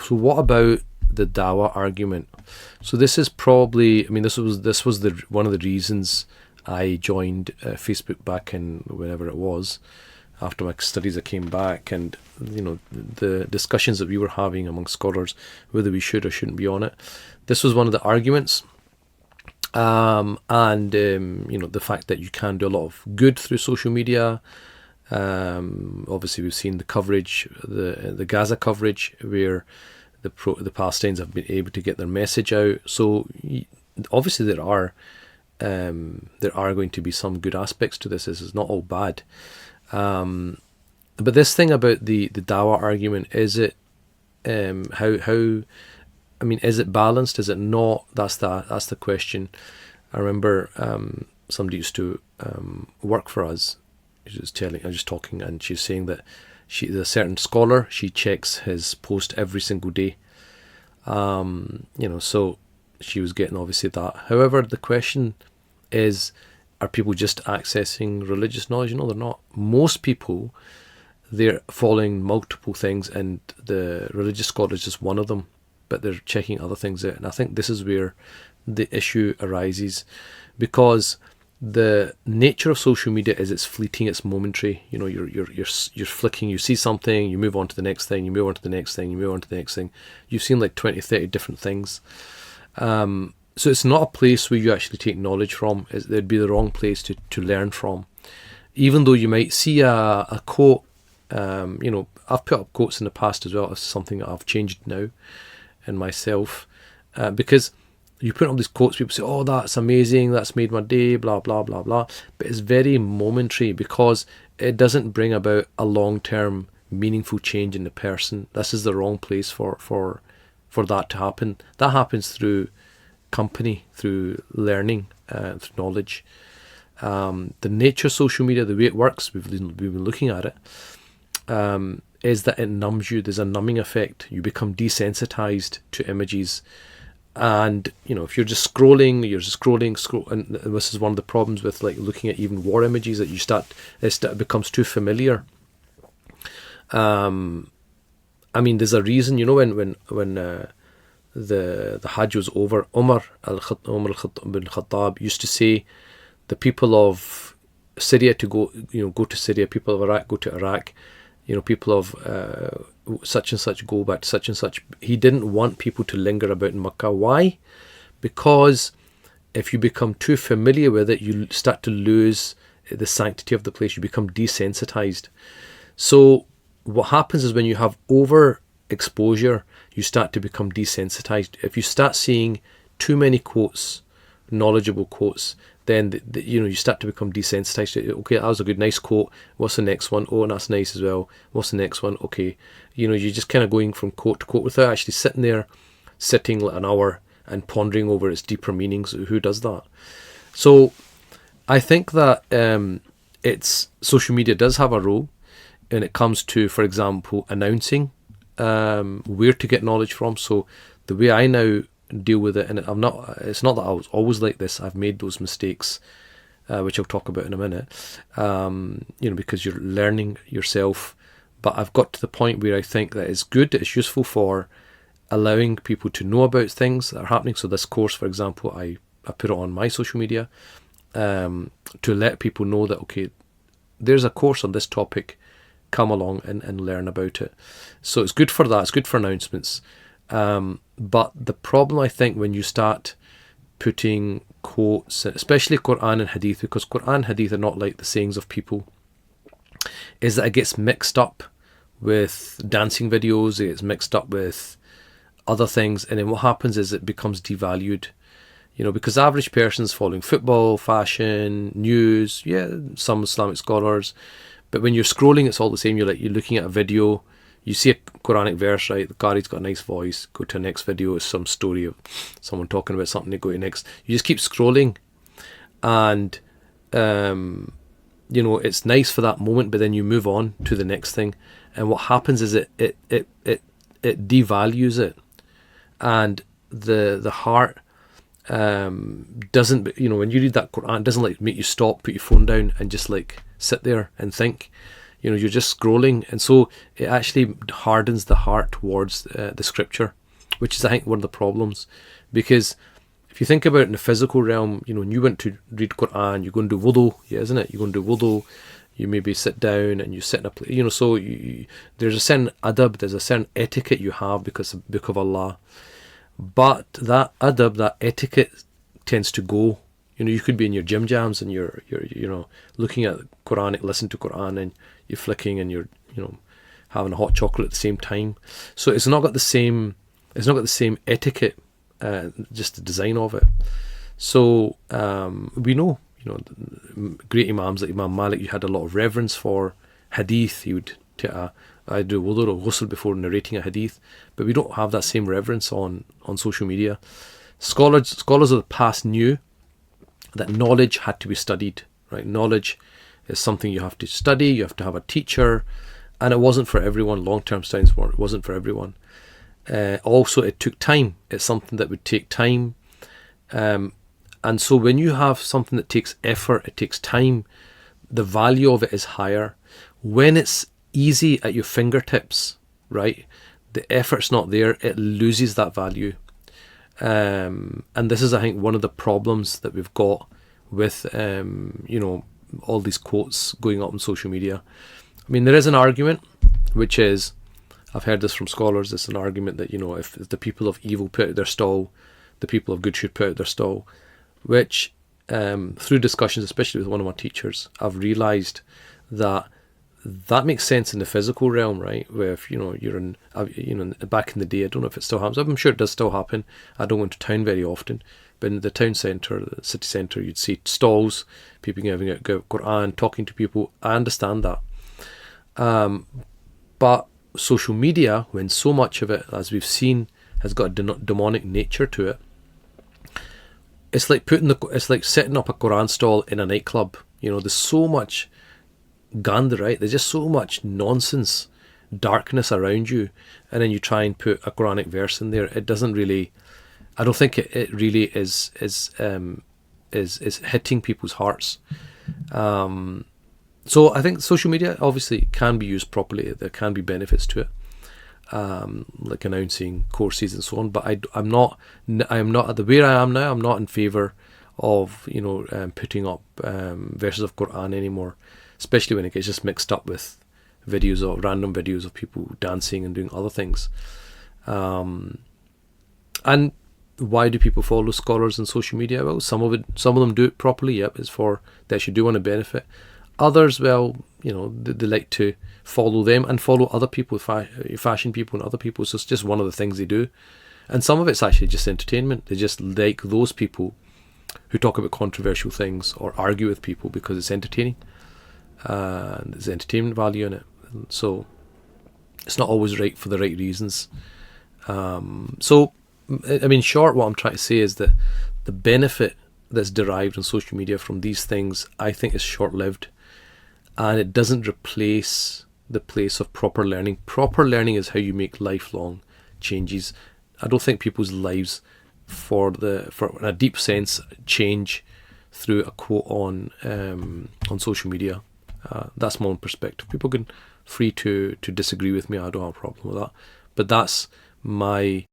So what about the Dawah argument? So this is probably, I mean, this was the one of the reasons I joined Facebook back in whenever it was. After my studies, I came back, and the discussions that we were having among scholars, whether we should or shouldn't be on it. This was one of the arguments, and the fact that you can do a lot of good through social media. Obviously, we've seen the coverage, the Gaza coverage, where the Palestinians have been able to get their message out. So obviously, there are going to be some good aspects to this. This is not all bad. But this thing about the Dawah argument, is it is it balanced? Is it not? That's the question. I remember somebody used to work for us. I was just talking, and she's saying that there's a certain scholar. She checks his post every single day. So she was getting obviously that. However, the question is, are people just accessing religious knowledge? No, they're not. Most people, they're following multiple things, and the religious scholar is just one of them, but they're checking other things out. And I think this is where the issue arises, because the nature of social media is it's fleeting, it's momentary. You're flicking, you see something, you move on to the next thing, you move on to the next thing, you move on to the next thing. You've seen like 20, 30 different things. So it's not a place where you actually take knowledge from. It'd be the wrong place to learn from. Even though you might see a quote, I've put up quotes in the past as well. It's something that I've changed now in myself, because you put up these quotes, people say, oh, that's amazing, that's made my day, blah, blah, blah, blah. But it's very momentary, because it doesn't bring about a long-term meaningful change in the person. This is the wrong place for that to happen. That happens through company, through learning, through knowledge. The nature of social media, the way it works, we've been looking at it, is that it numbs you. There's a numbing effect. You become desensitized to images. And if you're just scrolling, and this is one of the problems with like looking at even war images, that it becomes too familiar. There's a reason, when the Hajj was over, Umar bin Khattab used to say, the people of Syria to go to Syria, people of Iraq go to Iraq, people of such and such go back to such and such. He didn't want people to linger about in Makkah. Why? Because if you become too familiar with it, you start to lose the sanctity of the place. You become desensitized. So what happens is, when you have overexposure, you start to become desensitized. If you start seeing too many quotes, knowledgeable quotes, then you start to become desensitized. Okay, that was a good, nice quote. What's the next one? Oh, and that's nice as well. What's the next one? Okay, you're just kind of going from quote to quote without actually sitting like an hour and pondering over its deeper meanings. Who does that? So I think that social media does have a role when it comes to, for example, announcing where to get knowledge from. So the way I now deal with it, and it's not that I was always like this. I've made those mistakes, which I'll talk about in a minute, because you're learning yourself. But I've got to the point where I think that it's good, it's useful for allowing people to know about things that are happening. So this course, for example, I put it on my social media to let people know that, okay, there's a course on this topic, come along and learn about it. So it's good for that, it's good for announcements. But the problem, I think, when you start putting quotes, especially Quran and Hadith, because Quran and Hadith are not like the sayings of people, is that it gets mixed up with dancing videos, it gets mixed up with other things, and then what happens is it becomes devalued. Because the average person's following football, fashion, news, some Islamic scholars, but when you're scrolling, it's all the same. You're looking at a video, you see a Quranic verse, right? The Qari's got a nice voice. Go to the next video, it's some story of someone talking about something. They go to next. You just keep scrolling, and it's nice for that moment, but then you move on to the next thing, and what happens is it devalues it, and the heart doesn't. When you read that Quran, it doesn't make you stop, put your phone down, and just sit there and think. You're just scrolling, and so it actually hardens the heart towards the scripture, which is, I think, one of the problems. Because if you think about it in the physical realm, when you went to read Quran, you go and do wudu, yeah, isn't it? You go and do wudu, you maybe sit down and you sit in a place, so there's a certain adab, there's a certain etiquette you have because of the Book of Allah. But that adab, that etiquette tends to go. You could be in your gym jams and you're looking at Quranic, listening to Quran, and you're flicking and you're having a hot chocolate at the same time. So it's not got the same etiquette, just the design of it. So we know, great imams like Imam Malik, you had a lot of reverence for Hadith. He would I do wudu or ghusl before narrating a Hadith, but we don't have that same reverence on social media. Scholars of the past knew that knowledge had to be studied, right? Knowledge is something you have to study, you have to have a teacher, and it wasn't for everyone. Long-term studies wasn't for everyone. Also, it took time. It's something that would take time. And so when you have something that takes effort, it takes time, the value of it is higher. When it's easy at your fingertips, right, the effort's not there, it loses that value. And this is, I think, one of the problems that we've got with, all these quotes going up on social media. I mean, there is an argument, which is, I've heard this from scholars, it's an argument that, if the people of evil put out their stall, the people of good should put out their stall, which, through discussions, especially with one of my teachers, I've realised that makes sense in the physical realm, right? Where if you're in, back in the day, I don't know if it still happens. I'm sure it does still happen. I don't go into town very often, but in the town centre, the city centre, you'd see stalls, people giving out Quran, talking to people. I understand that, but social media, when so much of it, as we've seen, has got a demonic nature to it, it's like setting up a Quran stall in a nightclub. There's so much gand, right? There's just so much nonsense, darkness around you, and then you try and put a Quranic verse in there. It doesn't really, I don't think it really is hitting people's hearts. So I think social media obviously can be used properly. There can be benefits to it, like announcing courses and so on. But I am not at the where I am now. I'm not in favour of putting up verses of Quran anymore, especially when it gets just mixed up with random videos of people dancing and doing other things. And why do people follow scholars on social media? Well, some of them do it properly. Yep, it's for they actually do want to benefit. Others, well, they like to follow them and follow other people, fashion people and other people. So it's just one of the things they do. And some of it's actually just entertainment. They just like those people who talk about controversial things or argue with people because it's entertaining. And there's entertainment value in it. So it's not always right for the right reasons. So, I mean, short, what I'm trying to say is that the benefit that's derived on social media from these things, I think, is short-lived. And it doesn't replace the place of proper learning. Proper learning is how you make lifelong changes. I don't think people's lives, for in a deep sense, change through a quote on social media. That's my own perspective. People can free to disagree with me. I don't have a problem with that. But that's my